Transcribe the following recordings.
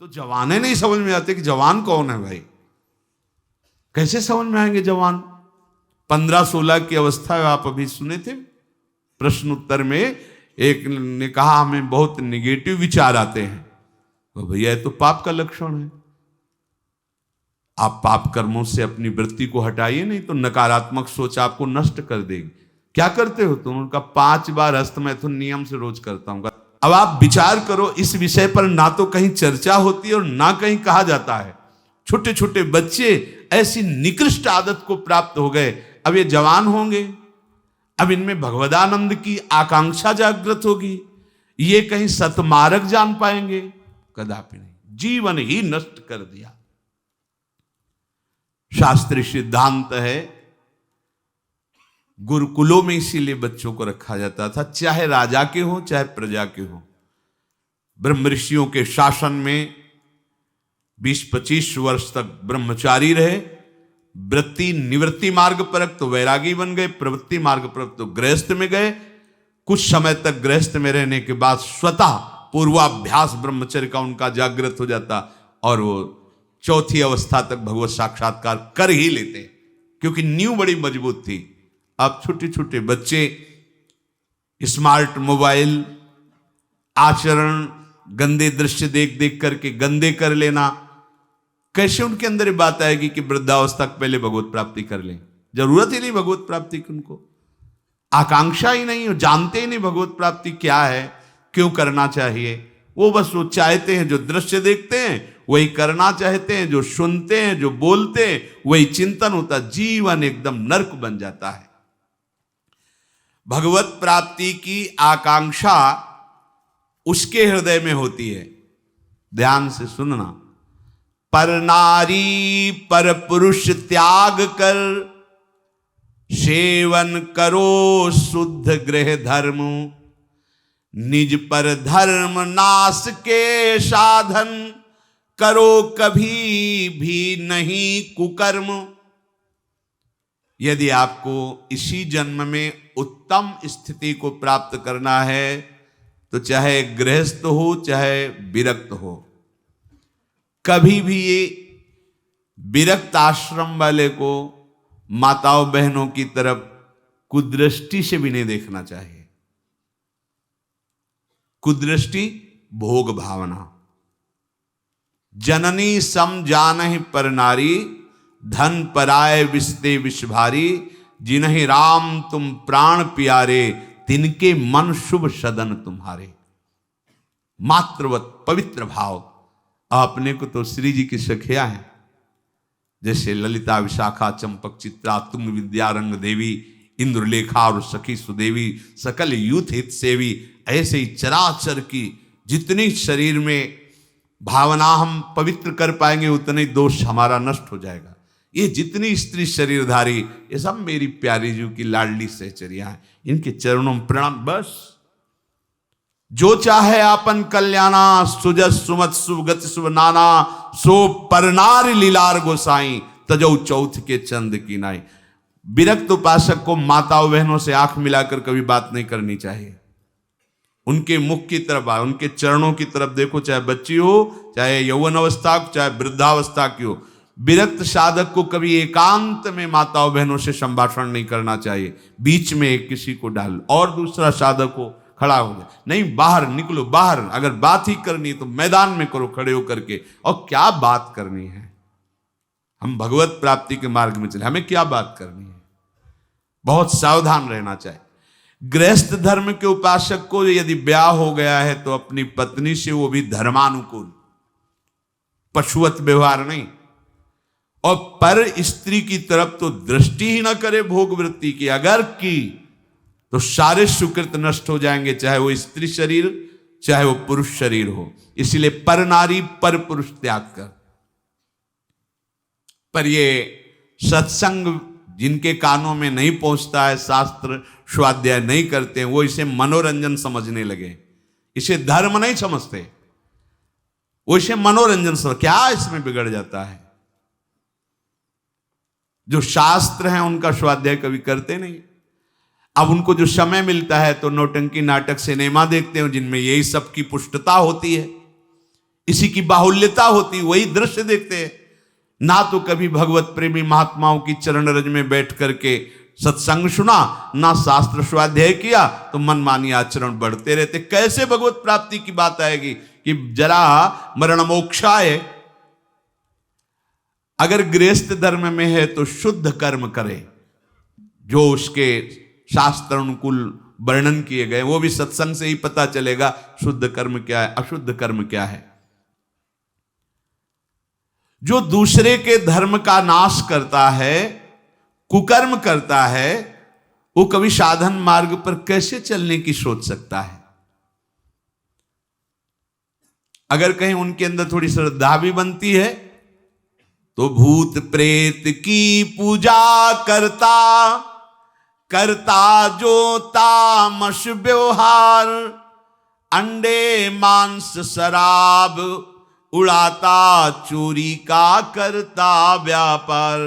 तो जवाने नहीं समझ में आते कि जवान कौन है भाई, कैसे समझ में आएंगे जवान। 15-16 की अवस्था है, आप अभी सुने थे प्रश्न उत्तर में, एक ने कहा हमें बहुत निगेटिव विचार आते हैं। तो भैया ये तो पाप का लक्षण है, आप पाप कर्मों से अपनी वृत्ति को हटाइए, नहीं तो नकारात्मक सोच आपको नष्ट कर देगी। क्या करते हो तुम? उनका 5 बार हस्तमैथुन नियम से रोज करता हूं। अब आप विचार करो, इस विषय पर ना तो कहीं चर्चा होती है और ना कहीं कहा जाता है। छोटे छोटे बच्चे ऐसी निकृष्ट आदत को प्राप्त हो गए, अब ये जवान होंगे, अब इनमें भगवदानंद की आकांक्षा जागृत होगी, ये कहीं सतमार्ग जान पाएंगे? कदापि नहीं, जीवन ही नष्ट कर दिया। शास्त्रीय सिद्धांत है, गुरुकुलों में इसीलिए बच्चों को रखा जाता था, चाहे राजा के हो चाहे प्रजा के हो। ब्रह्म ऋषियों के शासन में 20-25 वर्ष तक ब्रह्मचारी रहे, वृत्ति निवृत्ति मार्ग पर तो वैरागी बन गए, प्रवृत्ति मार्ग पर तो गृहस्थ में गए। कुछ समय तक गृहस्थ में रहने के बाद स्वतः पूर्वाभ्यास ब्रह्मचर्य का उनका जागृत हो जाता और वो चौथी अवस्था तक भगवत साक्षात्कार कर ही लेते, क्योंकि नींव बड़ी मजबूत थी। अब छोटे छोटे बच्चे स्मार्ट मोबाइल, आचरण, गंदे दृश्य देख देख करके गंदे कर लेना, कैसे उनके अंदर ये बात आएगी कि वृद्धावस्था पहले भगवत प्राप्ति कर लें? जरूरत ही नहीं भगवत प्राप्ति की, उनको आकांक्षा ही नहीं, जानते ही नहीं भगवत प्राप्ति क्या है, क्यों करना चाहिए। वो बस वो चाहते हैं, जो दृश्य देखते हैं वही करना चाहते हैं, जो सुनते हैं, जो बोलते हैं वही चिंतन होता, जीवन एकदम नरक बन जाता है। भगवत प्राप्ति की आकांक्षा उसके हृदय में होती है, ध्यान से सुनना। पर नारी पर पुरुष त्याग कर, सेवन करो शुद्ध गृह धर्म, निज पर धर्म नाश के साधन, करो कभी भी नहीं कुकर्म। यदि आपको इसी जन्म में उत्तम स्थिति को प्राप्त करना है तो चाहे गृहस्थ हो चाहे विरक्त हो, कभी भी ये विरक्त आश्रम वाले को माताओं बहनों की तरफ कुदृष्टि से भी नहीं देखना चाहिए। कुदृष्टि भोग भावना, जननी सम जानहि पर नारी, धन पराय विस्ते विष भारी, जिन्हि राम तुम प्राण प्यारे, तिनके मन शुभ सदन तुम्हारे। मातृवत पवित्र भाव, अपने को तो श्री जी की सखिया है, जैसे ललिता, विशाखा, चंपक, चित्रा, तुंग, विद्या, रंग देवी, इंद्रलेखा और सखी सुदेवी, सकल यूथ हित सेवी, ऐसे ही चराचर की जितनी शरीर में भावना हम पवित्र कर पाएंगे उतने दोष हमारा नष्ट हो जाएगा। ये जितनी स्त्री शरीरधारी, ये सब मेरी प्यारी जी की लाडली सहचरिया है, इनके चरणों में प्रणाम। बस जो चाहे आपन कल्याणा, सुजस सुमत सुगत शुभ नाना, सो परनार लीलार गोसाई, तजौ चौथ के चंद की नाई। विरक्त उपासक को माताओं बहनों से आंख मिलाकर कभी बात नहीं करनी चाहिए। उनके मुख की तरफ, उनके चरणों की तरफ देखो, चाहे बच्ची हो, चाहे यौवन अवस्था, चाहे वृद्धावस्था की हो। विरक्त साधक को कभी एकांत में माताओं बहनों से संभाषण नहीं करना चाहिए, बीच में किसी को डाल और दूसरा साधक को खड़ा हो जाए, नहीं बाहर निकलो, बाहर अगर बात ही करनी है तो मैदान में करो खड़े होकर के। और क्या बात करनी है? हम भगवत प्राप्ति के मार्ग में चले, हमें क्या बात करनी है? बहुत सावधान रहना चाहिए। गृहस्थ धर्म के उपासक को यदि ब्याह हो गया है तो अपनी पत्नी से वो भी धर्मानुकूल, पशुवत व्यवहार नहीं, और पर स्त्री की तरफ तो दृष्टि ही ना करे भोग वृत्ति की। अगर की तो सारे सुकृत नष्ट हो जाएंगे, चाहे वो स्त्री शरीर चाहे वो पुरुष शरीर हो। इसलिए पर नारी पर पुरुष त्याग कर। पर ये सत्संग जिनके कानों में नहीं पहुंचता है, शास्त्र स्वाध्याय नहीं करते हैं, वो इसे मनोरंजन समझने लगे, इसे धर्म नहीं समझते, वो इसे मनोरंजन समझ। क्या इसमें बिगड़ जाता है? जो शास्त्र हैं उनका स्वाध्याय कभी करते नहीं। अब उनको जो समय मिलता है तो नौटंकी, नाटक, सिनेमा देखते हैं जिनमें यही सब की पुष्टता होती है। इसी की बाहुल्यता होती, वही दृश्य देखते हैं। ना तो कभी भगवत प्रेमी महात्माओं की चरण रज में बैठ करके सत्संग सुना, ना शास्त्र स्वाध्याय किया, तो मनमानी आचरण बढ़ते रहते। कैसे भगवत प्राप्ति की बात आएगी कि जरा मरण मोक्षाय। अगर गृहस्थ धर्म में है तो शुद्ध कर्म करे, जो उसके शास्त्र अनुकूल वर्णन किए गए, वो भी सत्संग से ही पता चलेगा शुद्ध कर्म क्या है, अशुद्ध कर्म क्या है। जो दूसरे के धर्म का नाश करता है, कुकर्म करता है, वो कभी साधन मार्ग पर कैसे चलने की सोच सकता है। अगर कहीं उनके अंदर थोड़ी श्रद्धा भी बनती है तो भूत प्रेत की पूजा करता, करता जो तामस व्यवहार, अंडे मांस शराब उड़ाता, चोरी का करता व्यापार,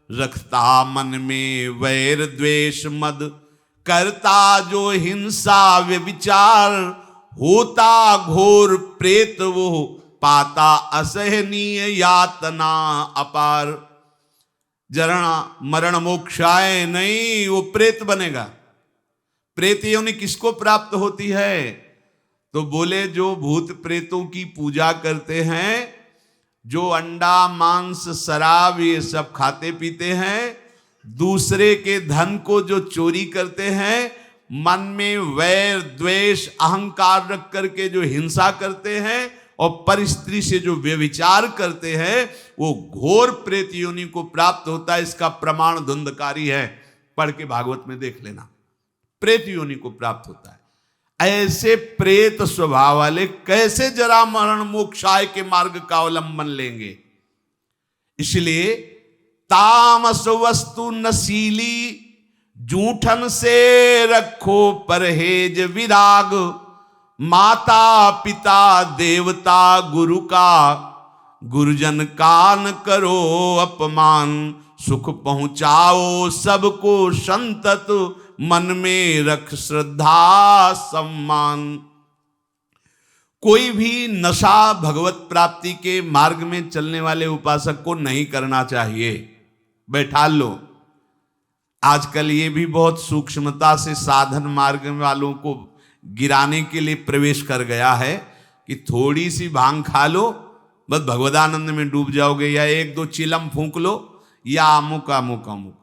रखता मन में वैर द्वेष मद, करता जो हिंसा व्यभिचार, होता घोर प्रेत वो, पाता असहनीय यातना अपार। जरा मरण मोक्षाय नहीं, वो प्रेत बनेगा। प्रेत योनि किसको प्राप्त होती है? तो बोले जो भूत प्रेतों की पूजा करते हैं, जो अंडा मांस शराब ये सब खाते पीते हैं, दूसरे के धन को जो चोरी करते हैं, मन में वैर द्वेष अहंकार रख करके जो हिंसा करते हैं और पर स्त्री से जो व्यभिचार करते हैं, वो घोर प्रेत योनि को प्राप्त होता है। इसका प्रमाण धुंधकारी है, पढ़ के भागवत में देख लेना। प्रेत योनि को प्राप्त होता है। ऐसे प्रेत स्वभाव वाले कैसे जरा मरण मोक्षाय के मार्ग का अवलंबन लेंगे। इसलिए तामस वस्तु नशीली, जूठन से रखो परहेज विराग, माता पिता देवता गुरु का, गुरुजन का न करो अपमान, सुख पहुंचाओ सबको संतत, मन में रख श्रद्धा सम्मान। कोई भी नशा भगवत प्राप्ति के मार्ग में चलने वाले उपासक को नहीं करना चाहिए। बैठा लो। आजकल ये भी बहुत सूक्ष्मता से साधन मार्ग वालों को गिराने के लिए प्रवेश कर गया है कि थोड़ी सी भांग खा लो, बस भगवदानंद में डूब जाओगे, या एक दो चिलम फूंक लो, या अमुक अमुक अमुक।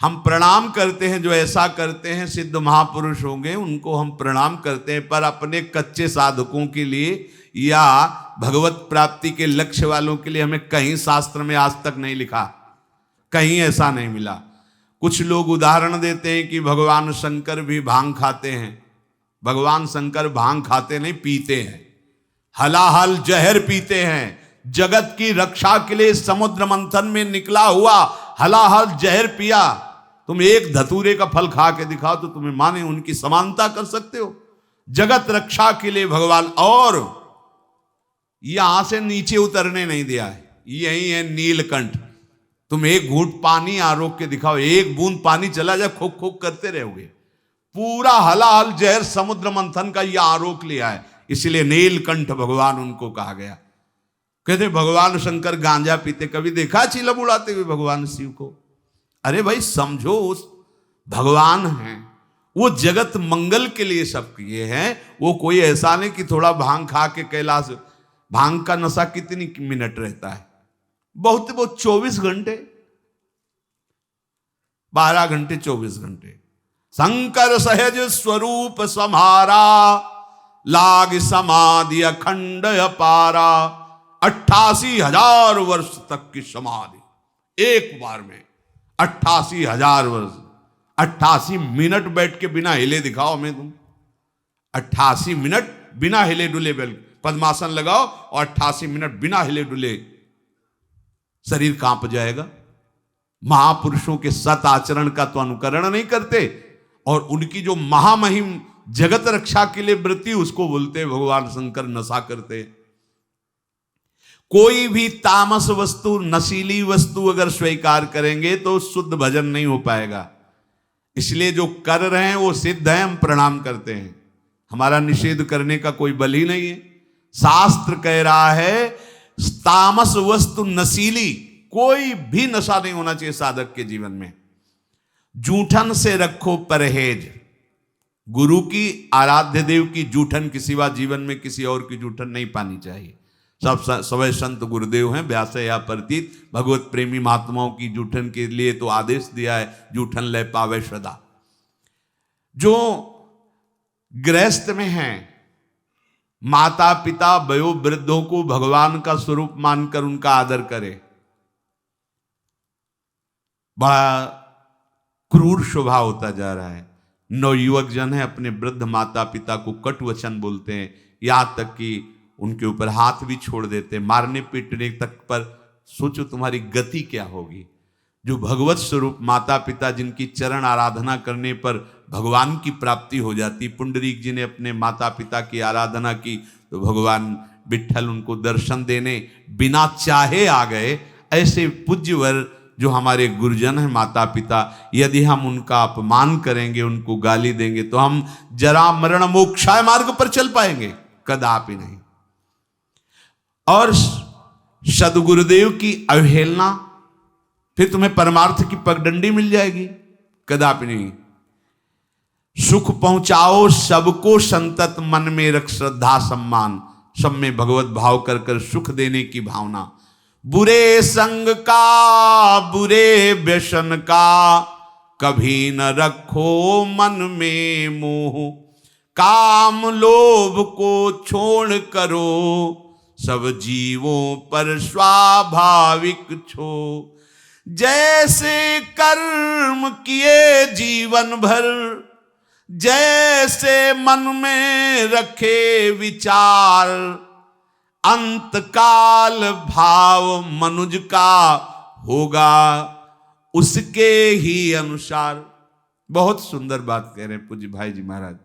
हम प्रणाम करते हैं, जो ऐसा करते हैं सिद्ध महापुरुष होंगे, उनको हम प्रणाम करते हैं, पर अपने कच्चे साधकों के लिए या भगवत प्राप्ति के लक्ष्य वालों के लिए हमें कहीं शास्त्र में आज तक नहीं लिखा, कहीं ऐसा नहीं मिला। कुछ लोग उदाहरण देते हैं कि भगवान शंकर भी भांग खाते हैं। भगवान शंकर भांग खाते नहीं, पीते हैं, हलाहल जहर पीते हैं। जगत की रक्षा के लिए समुद्र मंथन में निकला हुआ हलाहल जहर पिया। तुम एक धतूरे का फल खा के दिखाओ तो तुम्हें माने उनकी समानता कर सकते हो। जगत रक्षा के लिए भगवान, और यहां से नीचे उतरने नहीं दिया है। यही है नीलकंठ। तुम एक घूंट पानी आरोक के दिखाओ, एक बूंद पानी चला जाए, खोक खोक करते रहोगे। पूरा हलाहल जहर समुद्र मंथन का यह आरोक लिया है, इसलिए नीलकंठ भगवान उनको कहा गया। कहते भगवान शंकर गांजा पीते, कभी देखा चिलम उड़ाते हुए भगवान शिव को? अरे भाई समझो, उस भगवान हैं, वो जगत मंगल के लिए सब किए हैं। वो कोई ऐसा नहीं कि थोड़ा भांग खा के कैलाश। भांग का नशा कितनी मिनट रहता है? बहुत बहुत 24 घंटे, 12 घंटे 24 घंटे। शंकर सहज स्वरूप समारा, लाग समाधि अखंड अपारा। 88,000 वर्ष तक की समाधि एक बार में, 88,000 वर्ष। 88 मिनट बैठ के बिना हिले दिखाओ हमें तुम। 88 मिनट बिना हिले डुले पद्मासन लगाओ और 88 मिनट बिना हिले डुले, शरीर कांप जाएगा। महापुरुषों के सत आचरण का तो अनुकरण नहीं करते, और उनकी जो महामहिम जगत रक्षा के लिए वृत्ति, उसको बोलते भगवान शंकर नशा करते। कोई भी तामस वस्तु, नशीली वस्तु अगर स्वीकार करेंगे तो शुद्ध भजन नहीं हो पाएगा। इसलिए जो कर रहे हैं वो सिद्ध है, हम प्रणाम करते हैं। हमारा निषेध करने का कोई बल ही नहीं है। शास्त्र कह रहा है तामस वस्तु नशीली, कोई भी नशा नहीं होना चाहिए साधक के जीवन में। जूठन से रखो परहेज, गुरु की, आराध्य देव की जूठन के सिवा जीवन में किसी और की जूठन नहीं पानी चाहिए। सब सवै संत गुरुदेव हैं, व्यास या प्रतीत, भगवत प्रेमी महात्माओं की जूठन के लिए तो आदेश दिया है, जूठन ले पावे सदा। जो गृहस्थ में हैं, माता पिता वयो वृद्धों को भगवान का स्वरूप मानकर उनका आदर करे। बड़ा क्रूर स्वभाव होता जा रहा है। नवयुवक जन है, अपने वृद्ध माता पिता को कटु वचन बोलते हैं, यहां तक कि उनके ऊपर हाथ भी छोड़ देते, मारने पीटने तक पर। सोचो तुम्हारी गति क्या होगी। जो भगवत स्वरूप माता पिता, जिनकी चरण आराधना करने पर भगवान की प्राप्ति हो जाती। पुंडरीक जी ने अपने माता पिता की आराधना की तो भगवान विट्ठल उनको दर्शन देने बिना चाहे आ गए। ऐसे पूज्यवर जो हमारे गुरुजन हैं, माता पिता, यदि हम उनका अपमान करेंगे, उनको गाली देंगे, तो हम जरा मरण मोक्षाय मार्ग पर चल पाएंगे? कदापि नहीं। और सदगुरुदेव की अवहेलना, फिर तुम्हें परमार्थ की पगडंडी मिल जाएगी? कदापि नहीं। सुख पहुंचाओ सबको संतत, मन में रख श्रद्धा सम्मान, सब में भगवत भाव कर कर सुख देने की भावना। बुरे संग का, बुरे व्यसन का, कभी न रखो मन में मोह, काम लोभ को छोड़ करो, सब जीवों पर स्वाभाविक छो। जैसे कर्म किए जीवन भर, जैसे मन में रखे विचार, अंतकाल भाव मनुज का होगा उसके ही अनुसार। बहुत सुंदर बात कह रहे हैं पूज्य भाई जी महाराज।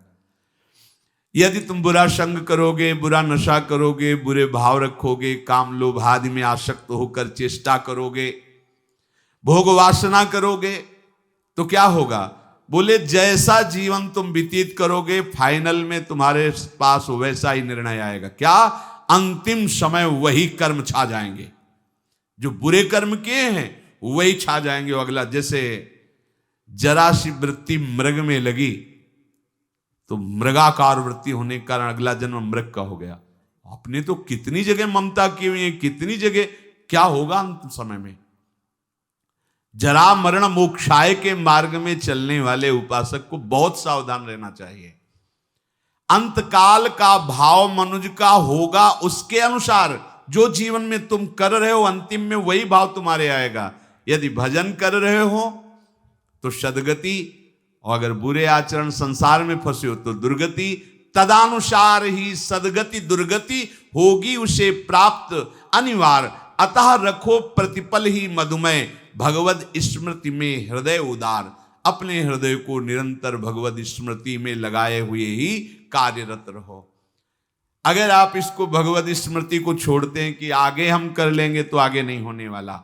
यदि तुम बुरा संग करोगे, बुरा नशा करोगे, बुरे भाव रखोगे, काम लोभ आदि में आसक्त होकर चेष्टा करोगे, भोग वासना करोगे, तो क्या होगा? बोले जैसा जीवन तुम व्यतीत करोगे, फाइनल में तुम्हारे पास वैसा ही निर्णय आएगा। क्या? अंतिम समय वही कर्म छा जाएंगे। जो बुरे कर्म किए हैं वही छा जाएंगे। अगला, जैसे जरा सी वृत्ति मृग में लगी तो मृगाकार वृत्ति होने के कारण अगला जन्म मृग का हो गया। आपने तो कितनी जगह ममता की हुई है, कितनी जगह। क्या होगा अंतिम समय में? जरा मरण मोक्षाय के मार्ग में चलने वाले उपासक को बहुत सावधान रहना चाहिए। अंतकाल का भाव मनुज का होगा उसके अनुसार। जो जीवन में तुम कर रहे हो, अंतिम में वही भाव तुम्हारे आएगा। यदि भजन कर रहे हो तो सदगति, और अगर बुरे आचरण संसार में फंसे हो तो दुर्गति। तदानुसार ही सदगति दुर्गति होगी उसे प्राप्त अनिवार्य। अतः रखो प्रतिपल ही मधुमय, भगवद स्मृति में हृदय उदार। अपने हृदय को निरंतर भगवद स्मृति में लगाए हुए ही कार्यरत रहो। अगर आप इसको भगवद स्मृति को छोड़ते हैं कि आगे हम कर लेंगे, तो आगे नहीं होने वाला।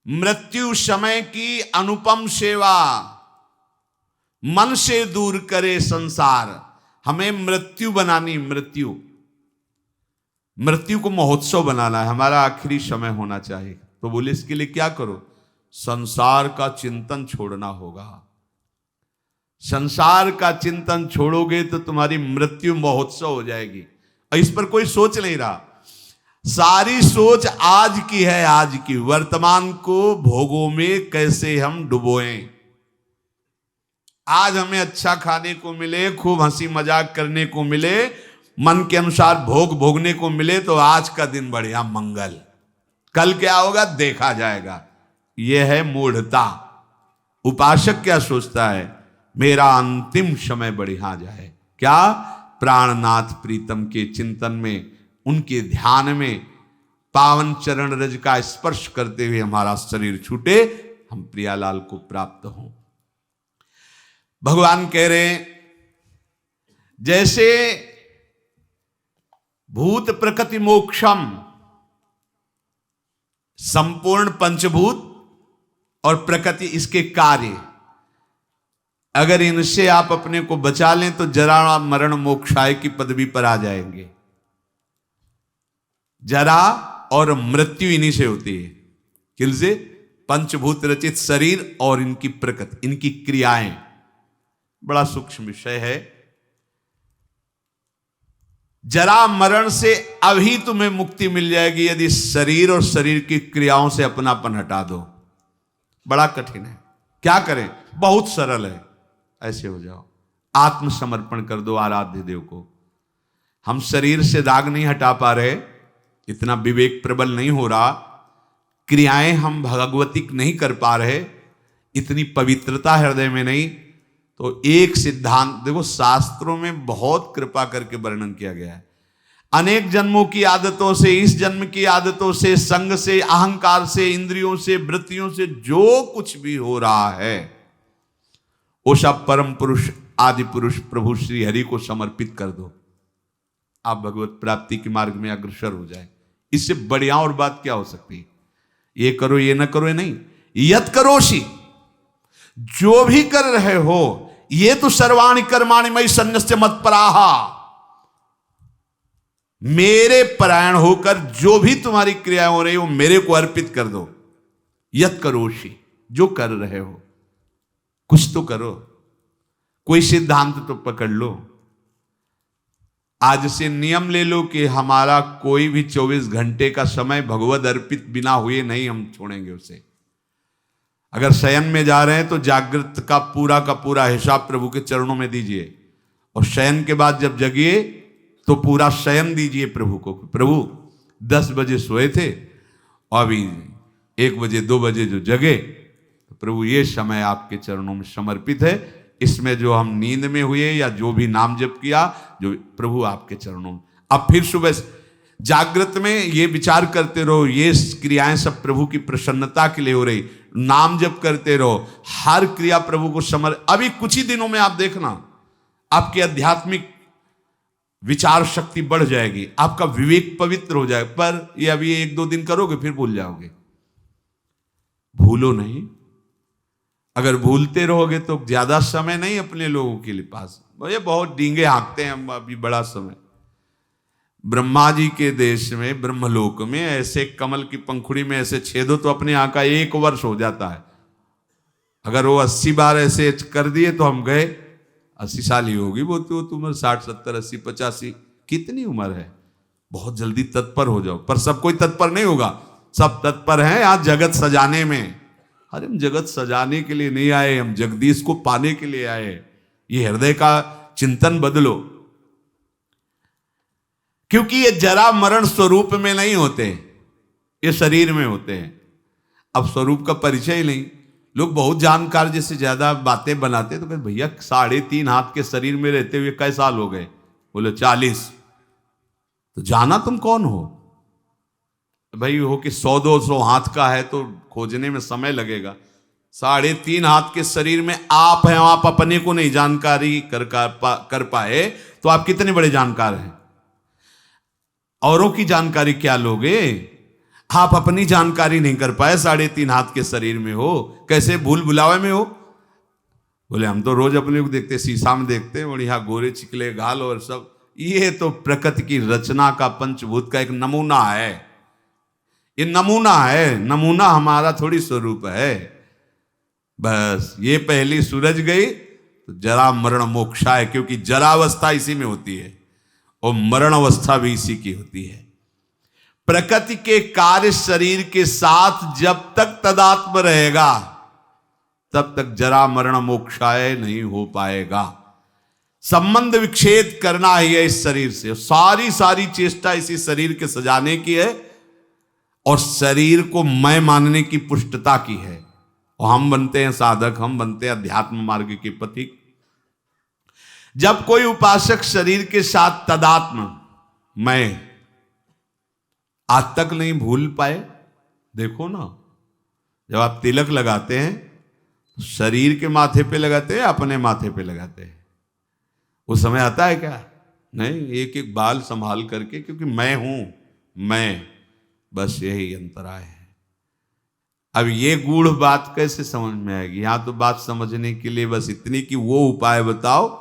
मृत्यु समय की अनुपम सेवा, मन से दूर करे संसार। हमें मृत्यु बनानी, मृत्यु को महोत्सव बनाना है। हमारा आखिरी समय होना चाहिए। तो बोले इसके लिए क्या करो? संसार का चिंतन छोड़ना होगा। संसार का चिंतन छोड़ोगे तो तुम्हारी मृत्यु महोत्सव हो जाएगी। और इस पर कोई सोच नहीं रहा। सारी सोच आज की है, आज की। वर्तमान को भोगों में कैसे हम डुबोएं। आज हमें अच्छा खाने को मिले, खूब हंसी मजाक करने को मिले, मन के अनुसार भोग भोगने को मिले, तो आज का दिन बढ़िया मंगल। कल क्या होगा देखा जाएगा। यह है मूढ़ता। उपासक क्या सोचता है? मेरा अंतिम समय बढ़िया जाए। क्या? प्राणनाथ प्रीतम के चिंतन में, उनके ध्यान में, पावन चरण रज का स्पर्श करते हुए हमारा शरीर छूटे, हम प्रियालाल को प्राप्त हों। भगवान कह रहे हैं जैसे भूत प्रकृति मोक्षम, संपूर्ण पंचभूत और प्रकृति इसके कार्य, अगर इनसे आप अपने को बचा लें तो जरा मरण मोक्षाय की पदवी पर आ जाएंगे। जरा और मृत्यु इन्हीं से होती है। किनसे? पंचभूत रचित शरीर और इनकी प्रकृति, इनकी क्रियाएं। बड़ा सूक्ष्म विषय है। जरा मरण से अभी तुम्हें मुक्ति मिल जाएगी यदि शरीर और शरीर की क्रियाओं से अपनापन हटा दो। बड़ा कठिन है, क्या करें? बहुत सरल है। ऐसे हो जाओ, आत्मसमर्पण कर दो आराध्य देव को। हम शरीर से दाग नहीं हटा पा रहे, इतना विवेक प्रबल नहीं हो रहा, क्रियाएं हम भगवतिक नहीं कर पा रहे, इतनी पवित्रता हृदय में नहीं। तो एक सिद्धांत देखो, शास्त्रों में बहुत कृपा करके वर्णन किया गया है। अनेक जन्मों की आदतों से, इस जन्म की आदतों से, संग से, अहंकार से, इंद्रियों से, वृत्तियों से जो कुछ भी हो रहा है वो सब परम पुरुष आदि पुरुष प्रभु श्री हरि को समर्पित कर दो। आप भगवत प्राप्ति के मार्ग में अग्रसर हो जाए। इससे बढ़िया और बात क्या हो सकती है? ये करो, ये न करो, ये नहीं। यत करोषि, जो भी कर रहे हो, ये तो सर्वाणि कर्माणि मयि सन्न्यस्य मत्पराहा, मेरे परायण होकर जो भी तुम्हारी क्रियाएं हो रही हो मेरे को अर्पित कर दो। यत करोषि, जो कर रहे हो कुछ तो करो, कोई सिद्धांत तो पकड़ लो। आज से नियम ले लो कि हमारा कोई भी 24 घंटे का समय भगवद अर्पित बिना हुए नहीं हम छोड़ेंगे उसे। अगर शयन में जा रहे हैं तो जागृत का पूरा हिसाब प्रभु के चरणों में दीजिए, और शयन के बाद जब जगिए तो पूरा शयन दीजिए प्रभु को। प्रभु 10 बजे सोए थे और अभी 1 बजे 2 बजे जो जगे, तो प्रभु ये समय आपके चरणों में समर्पित है। इसमें जो हम नींद में हुए या जो भी नाम जप किया, जो प्रभु आपके चरणों में। अब फिर सुबह जागृत में ये विचार करते रहो, ये क्रियाएं सब प्रभु की प्रसन्नता के लिए हो रही। नाम जप करते रहो, हर क्रिया प्रभु को अभी कुछ ही दिनों में आप देखना आपकी आध्यात्मिक विचार शक्ति बढ़ जाएगी, आपका विवेक पवित्र हो जाएगा। पर ये अभी 1-2 दिन करोगे फिर भूल जाओगे। भूलो नहीं, अगर भूलते रहोगे तो ज्यादा समय नहीं अपने लोगों के लिए पास। ये बहुत डींगे हाँकते हैं हम अभी बड़ा समय। ब्रह्मा जी के देश में, ब्रह्मलोक में ऐसे कमल की पंखुड़ी में ऐसे छेदो तो अपने यहाँ का 1 वर्ष हो जाता है। अगर वो 80 बार ऐसे कर दिए तो हम गए। 80 साल ही होगी वो तो उम्र, 60, 70, 80, 85 कितनी उम्र है। बहुत जल्दी तत्पर हो जाओ। पर सब कोई तत्पर नहीं होगा, सब तत्पर हैं यहाँ जगत सजाने में। अरे हम जगत सजाने के लिए नहीं आए, हम जगदीश को पाने के लिए आए। ये हृदय का चिंतन बदलो, क्योंकि ये जरा मरण स्वरूप में नहीं होते, ये शरीर में होते हैं। अब स्वरूप का परिचय ही नहीं। लोग बहुत जानकार जैसे ज्यादा बातें बनाते तो कहते भैया 3.5 हाथ के शरीर में रहते हुए कई साल हो गए? बोले 40। तो जाना तुम कौन हो भाई? हो कि 100-200 हाथ का है तो खोजने में समय लगेगा। 3.5 हाथ के शरीर में आप हैं, आप अपने को नहीं जानकारी कर पाए तो आप कितने बड़े जानकार हैं? औरों की जानकारी क्या लोगे? आप अपनी जानकारी नहीं कर पाए, 3.5 हाथ के शरीर में हो, कैसे भूल भुलावे में हो? बोले हम तो रोज अपने को देखते, शीशा में देखते हैं बढ़िया गोरे चिकले गाल और सब। ये तो प्रकृति की रचना का, पंचभूत का एक नमूना है। ये नमूना है, नमूना हमारा थोड़ी स्वरूप है। बस ये पहली सूरज गई तो जरा मरण मोक्षा है, क्योंकि जरावस्था इसी में होती है और मरण अवस्था भी इसी की होती है। प्रकृति के कार्य शरीर के साथ जब तक तदात्म रहेगा तब तक जरा मरण मोक्षाय नहीं हो पाएगा। संबंध विच्छेद करना ही है इस शरीर से। सारी चेष्टा इसी शरीर के सजाने की है और शरीर को मैं मानने की पुष्टता की है। और हम बनते हैं साधक, हम बनते हैं अध्यात्म मार्ग के पथिक। जब कोई उपासक शरीर के साथ तदात्म मैं आज तक नहीं भूल पाए, देखो ना, जब आप तिलक लगाते हैं तो शरीर के माथे पे लगाते हैं, अपने माथे पे लगाते हैं। उस समय आता है क्या? नहीं, एक एक बाल संभाल करके, क्योंकि मैं हूं, मैं, बस यही अंतराय है। अब ये गूढ़ बात कैसे समझ में आएगी? यहां तो बात समझने के लिए बस इतनी कि वो उपाय बताओ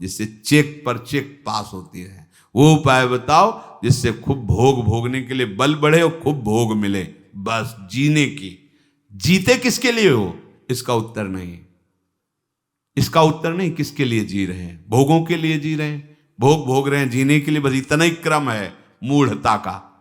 जिससे चेक पर चेक पास होती है। वो उपाय बताओ जिससे खूब भोग भोगने के लिए बल बढ़े और खूब भोग मिले, बस जीने की। जीते किसके लिए हो, इसका उत्तर नहीं। इसका उत्तर नहीं किसके लिए जी रहे हैं। भोगों के लिए जी रहे हैं, भोग भोग रहे हैं जीने के लिए, बस इतना ही क्रम है मूढ़ता का।